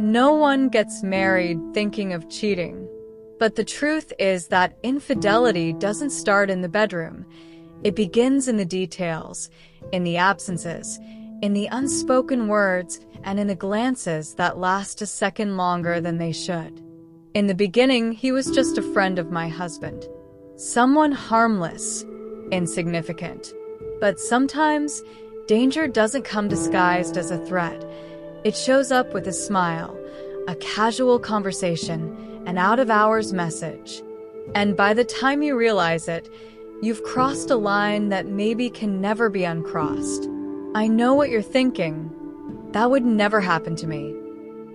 No one gets married thinking of cheating. But the truth is that infidelity doesn't start in the bedroom. It begins in the details, in the absences, in the unspoken words, and in the glances that last a second longer than they should. In the beginning, he was just a friend of my husband. Someone harmless, insignificant. But sometimes, danger doesn't come disguised as a threat. It shows up with a smile, a casual conversation, an out-of-hours message. And by the time you realize it, you've crossed a line that maybe can never be uncrossed. I know what you're thinking. That would never happen to me.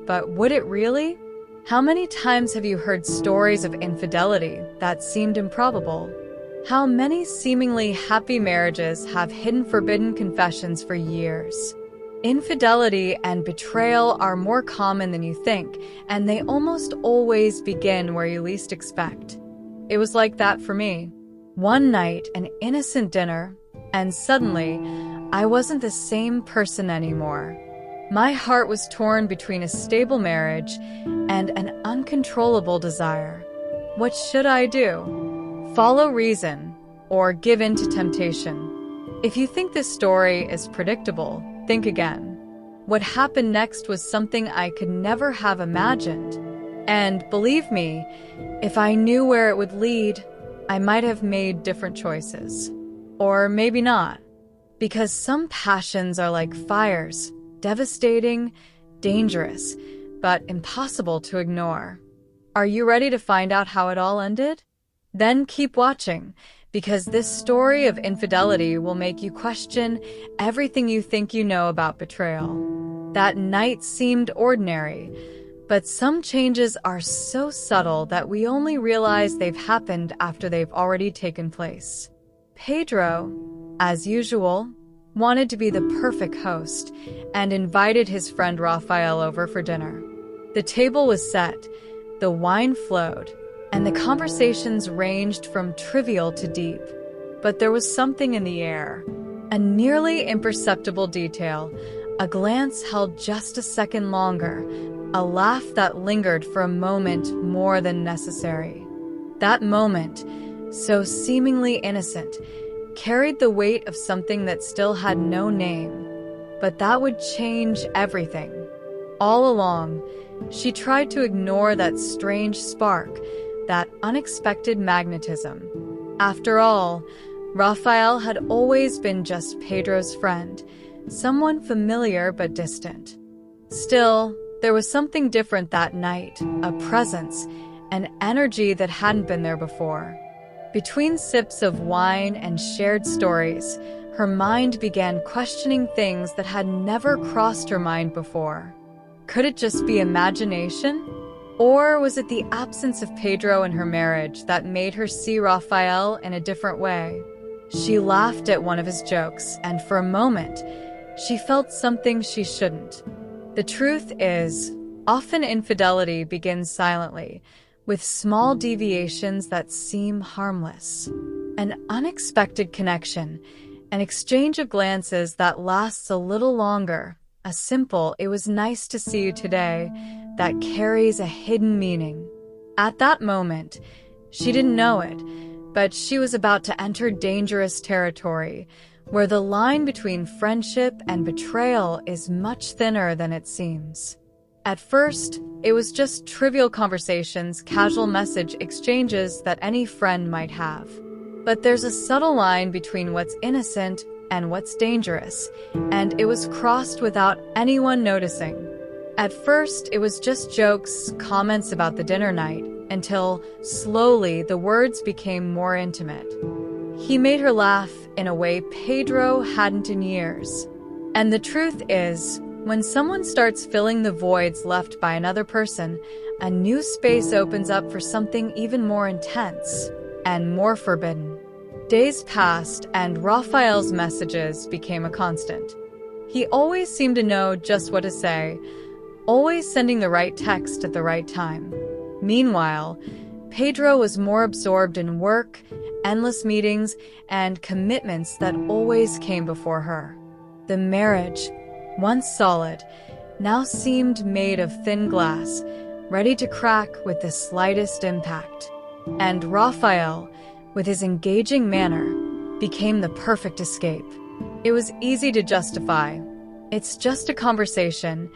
But would it really? How many times have you heard stories of infidelity that seemed improbable? How many seemingly happy marriages have hidden forbidden confessions for years? Infidelity and betrayal are more common than you think, and they almost always begin where you least expect. It was like that for me. One night, an innocent dinner, and suddenly, I wasn't the same person anymore. My heart was torn between a stable marriage and an uncontrollable desire. What should I do? Follow reason, or give in to temptation? If you think this story is predictable, think again. What happened next was something I could never have imagined. And believe me, if I knew where it would lead, I might have made different choices. Or maybe not. Because some passions are like fires, devastating, dangerous, but impossible to ignore. Are you ready to find out how it all ended? Then keep watching, because this story of infidelity will make you question everything you think you know about betrayal. That night seemed ordinary, but some changes are so subtle that we only realize they've happened after they've already taken place. Pedro, as usual, wanted to be the perfect host and invited his friend Rafael over for dinner. The table was set, the wine flowed, and the conversations ranged from trivial to deep. But there was something in the air, a nearly imperceptible detail, a glance held just a second longer, a laugh that lingered for a moment more than necessary. That moment, so seemingly innocent, carried the weight of something that still had no name, but that would change everything. All along, she tried to ignore that strange spark, that unexpected magnetism. After all, Rafael had always been just Pedro's friend, someone familiar but distant. Still, there was something different that night, a presence, an energy that hadn't been there before. Between sips of wine and shared stories, her mind began questioning things that had never crossed her mind before. Could it just be imagination? Or was it the absence of Pedro in her marriage that made her see Rafael in a different way? She laughed at one of his jokes, and for a moment, she felt something she shouldn't. The truth is, often infidelity begins silently, with small deviations that seem harmless. An unexpected connection, an exchange of glances that lasts a little longer, a simple "it was nice to see you today" that carries a hidden meaning. At that moment, she didn't know it, but she was about to enter dangerous territory, where the line between friendship and betrayal is much thinner than it seems. At first, it was just trivial conversations, casual message exchanges that any friend might have. But there's a subtle line between what's innocent and what's dangerous, and it was crossed without anyone noticing. At first, it was just jokes, comments about the dinner night, until, slowly, the words became more intimate. He made her laugh in a way Pedro hadn't in years. And the truth is, when someone starts filling the voids left by another person, a new space opens up for something even more intense and more forbidden. Days passed, and Rafael's messages became a constant. He always seemed to know just what to say, always sending the right text at the right time. Meanwhile, Pedro was more absorbed in work, endless meetings, and commitments that always came before her. The marriage, once solid, now seemed made of thin glass, ready to crack with the slightest impact. And Raphael, with his engaging manner, became the perfect escape. It was easy to justify. It's just a conversation.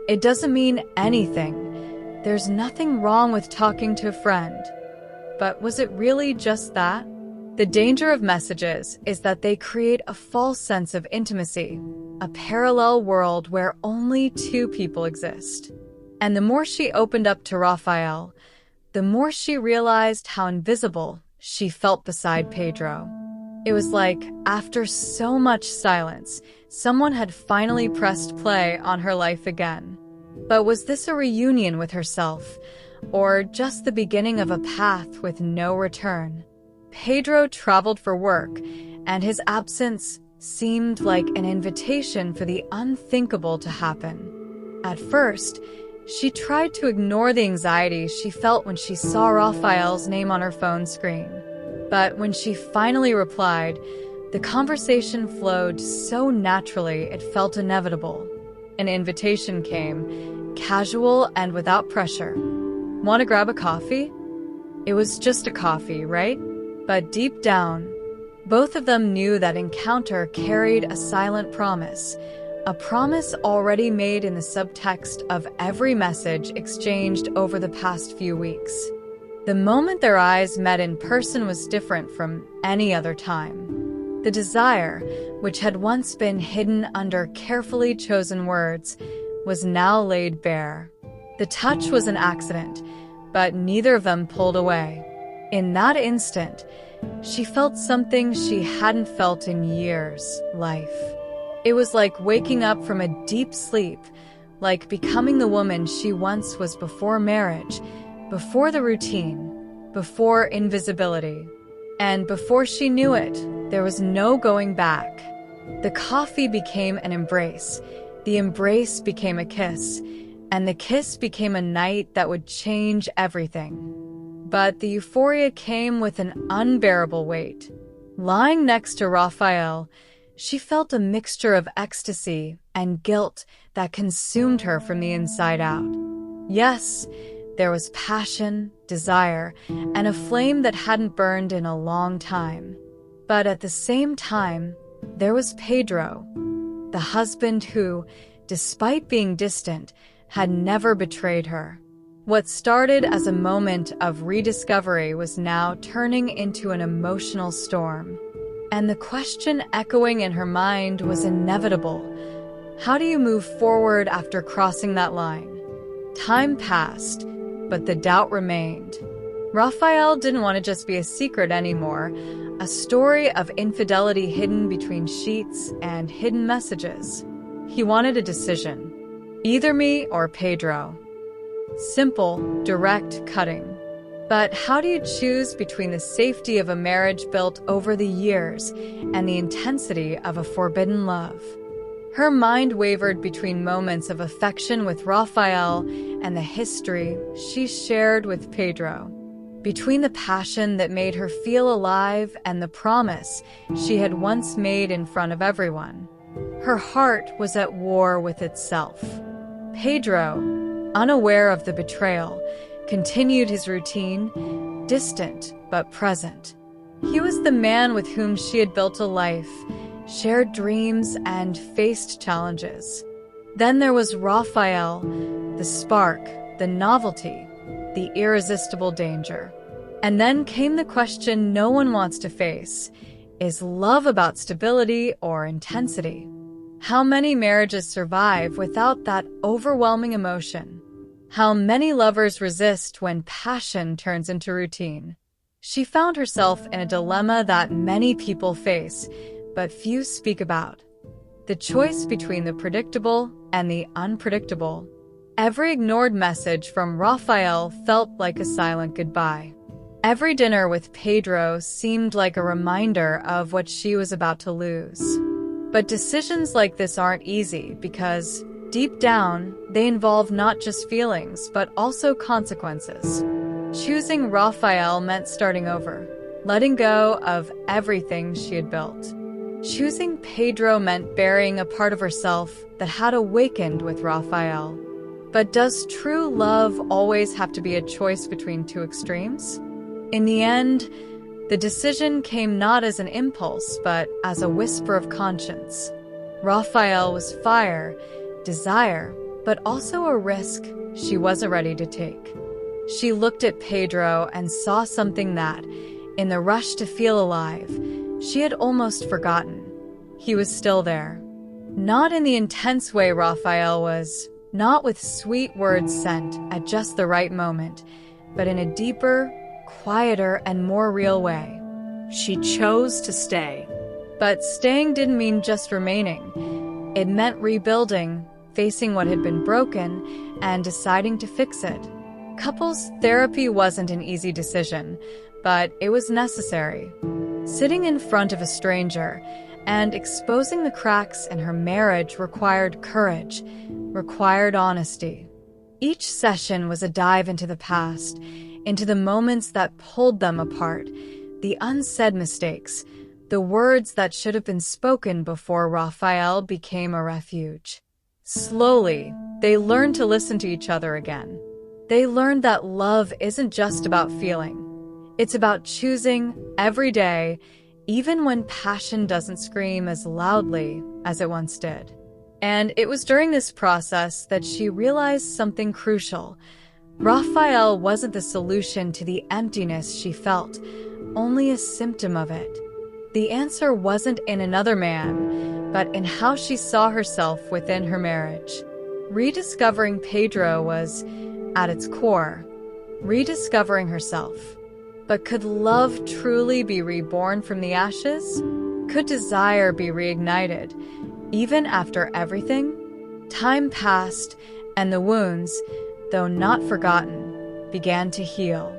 It doesn't mean anything. There's nothing wrong with talking to a friend. But was it really just that? The danger of messages is that they create a false sense of intimacy, a parallel world where only two people exist. And the more she opened up to Raphael, the more she realized how invisible she felt beside Pedro. It was like, after so much silence, someone had finally pressed play on her life again. But was this a reunion with herself, or just the beginning of a path with no return? Pedro traveled for work, and his absence seemed like an invitation for the unthinkable to happen. At first, she tried to ignore the anxiety she felt when she saw Raphael's name on her phone screen. But when she finally replied, the conversation flowed so naturally it felt inevitable. An invitation came, casual and without pressure. Want to grab a coffee? It was just a coffee, right? But deep down, both of them knew that encounter carried a silent promise, a promise already made in the subtext of every message exchanged over the past few weeks. The moment their eyes met in person was different from any other time. The desire, which had once been hidden under carefully chosen words, was now laid bare. The touch was an accident, but neither of them pulled away. In that instant, she felt something she hadn't felt in years, life. It was like waking up from a deep sleep, like becoming the woman she once was before marriage, before the routine, before invisibility. And before she knew it, there was no going back. The coffee became an embrace, the embrace became a kiss, and the kiss became a night that would change everything. But the euphoria came with an unbearable weight. Lying next to Raphael, she felt a mixture of ecstasy and guilt that consumed her from the inside out. Yes, there was passion, desire, and a flame that hadn't burned in a long time. But at the same time, there was Pedro, the husband who, despite being distant, had never betrayed her. What started as a moment of rediscovery was now turning into an emotional storm. And the question echoing in her mind was inevitable. How do you move forward after crossing that line? Time passed, but the doubt remained. Raphael didn't want to just be a secret anymore, a story of infidelity hidden between sheets and hidden messages. He wanted a decision. Either me or Pedro. Simple, direct, cutting. But how do you choose between the safety of a marriage built over the years and the intensity of a forbidden love? Her mind wavered between moments of affection with Raphael and the history she shared with Pedro. Between the passion that made her feel alive and the promise she had once made in front of everyone. Her heart was at war with itself. Pedro, unaware of the betrayal, continued his routine, distant but present. He was the man with whom she had built a life, shared dreams, and faced challenges. Then there was Raphael, the spark, the novelty, the irresistible danger. And then came the question no one wants to face. Is love about stability or intensity? How many marriages survive without that overwhelming emotion? How many lovers resist when passion turns into routine? She found herself in a dilemma that many people face, but few speak about. The choice between the predictable and the unpredictable. Every ignored message from Raphael felt like a silent goodbye. Every dinner with Pedro seemed like a reminder of what she was about to lose. But decisions like this aren't easy because, deep down, they involve not just feelings, but also consequences. Choosing Raphael meant starting over, letting go of everything she had built. Choosing Pedro meant burying a part of herself that had awakened with Raphael. But does true love always have to be a choice between two extremes? In the end, the decision came not as an impulse, but as a whisper of conscience. Raphael was fire, desire, but also a risk she wasn't ready to take. She looked at Pedro and saw something that, in the rush to feel alive, she had almost forgotten. He was still there. Not in the intense way Raphael was, not with sweet words sent at just the right moment, but in a deeper, quieter, and more real way. She chose to stay. But staying didn't mean just remaining. It meant rebuilding, facing what had been broken, and deciding to fix it. Couples therapy wasn't an easy decision, but it was necessary. Sitting in front of a stranger and exposing the cracks in her marriage required courage, required honesty. Each session was a dive into the past, into the moments that pulled them apart, the unsaid mistakes, the words that should have been spoken before Raphael became a refuge. Slowly, they learned to listen to each other again. They learned that love isn't just about feeling. It's about choosing every day, even when passion doesn't scream as loudly as it once did. And it was during this process that she realized something crucial. Raphael wasn't the solution to the emptiness she felt, only a symptom of it. The answer wasn't in another man, but in how she saw herself within her marriage. Rediscovering Pedro was, at its core, rediscovering herself. But could love truly be reborn from the ashes? Could desire be reignited, even after everything? Time passed, and the wounds, though not forgotten, began to heal.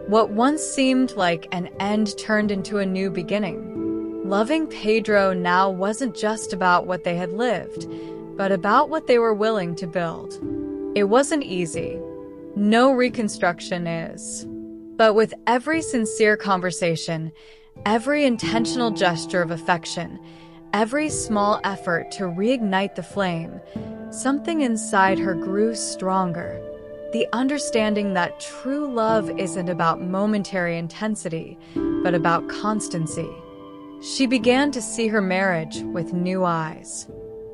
What once seemed like an end turned into a new beginning. Loving Pedro now wasn't just about what they had lived, but about what they were willing to build. It wasn't easy. No reconstruction is. But with every sincere conversation, every intentional gesture of affection, every small effort to reignite the flame, something inside her grew stronger. The understanding that true love isn't about momentary intensity, but about constancy. She began to see her marriage with new eyes.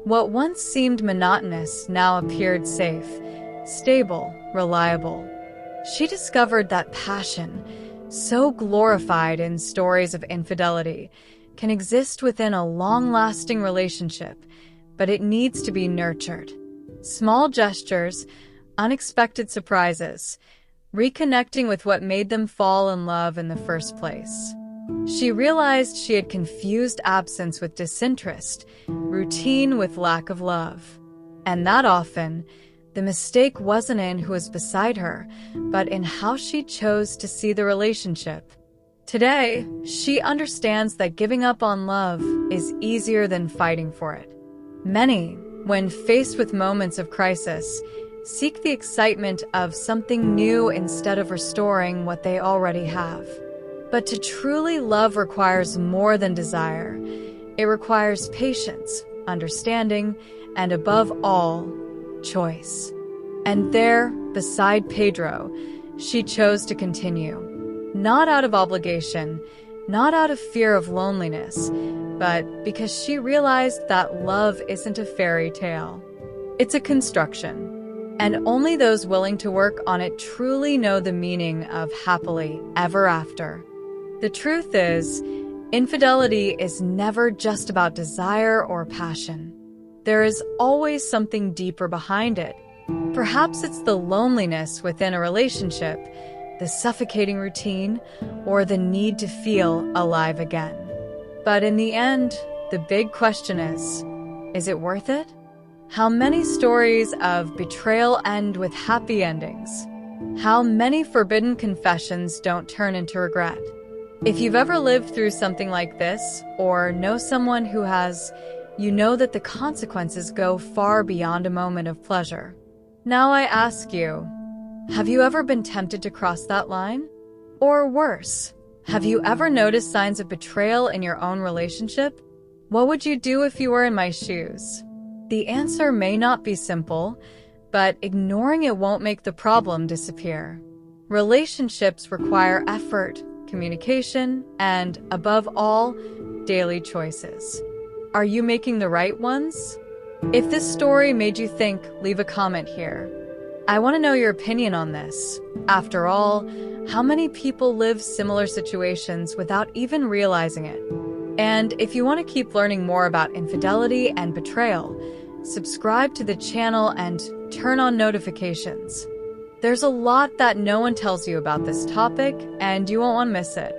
What once seemed monotonous now appeared safe, stable, reliable. She discovered that passion, so glorified in stories of infidelity, can exist within a long-lasting relationship, but it needs to be nurtured. Small gestures, unexpected surprises, reconnecting with what made them fall in love in the first place. She realized she had confused absence with disinterest, routine with lack of love. And that often, the mistake wasn't in who was beside her, but in how she chose to see the relationship. Today, she understands that giving up on love is easier than fighting for it. Many, when faced with moments of crisis, seek the excitement of something new instead of restoring what they already have. But to truly love requires more than desire. It requires patience, understanding, and above all, choice. And there, beside Pedro, she chose to continue. Not out of obligation, not out of fear of loneliness, but because she realized that love isn't a fairy tale. It's a construction. And only those willing to work on it truly know the meaning of happily ever after. The truth is, infidelity is never just about desire or passion. There is always something deeper behind it. Perhaps it's the loneliness within a relationship, the suffocating routine, or the need to feel alive again. But in the end, the big question is it worth it? How many stories of betrayal end with happy endings? How many forbidden confessions don't turn into regret? If you've ever lived through something like this, or know someone who has, you know that the consequences go far beyond a moment of pleasure. Now I ask you, have you ever been tempted to cross that line? Or worse, have you ever noticed signs of betrayal in your own relationship? What would you do if you were in my shoes? The answer may not be simple, but ignoring it won't make the problem disappear. Relationships require effort, communication, and, above all, daily choices. Are you making the right ones? If this story made you think, leave a comment here. I want to know your opinion on this. After all, how many people live similar situations without even realizing it? And if you want to keep learning more about infidelity and betrayal, subscribe to the channel and turn on notifications. There's a lot that no one tells you about this topic, and you won't want to miss it.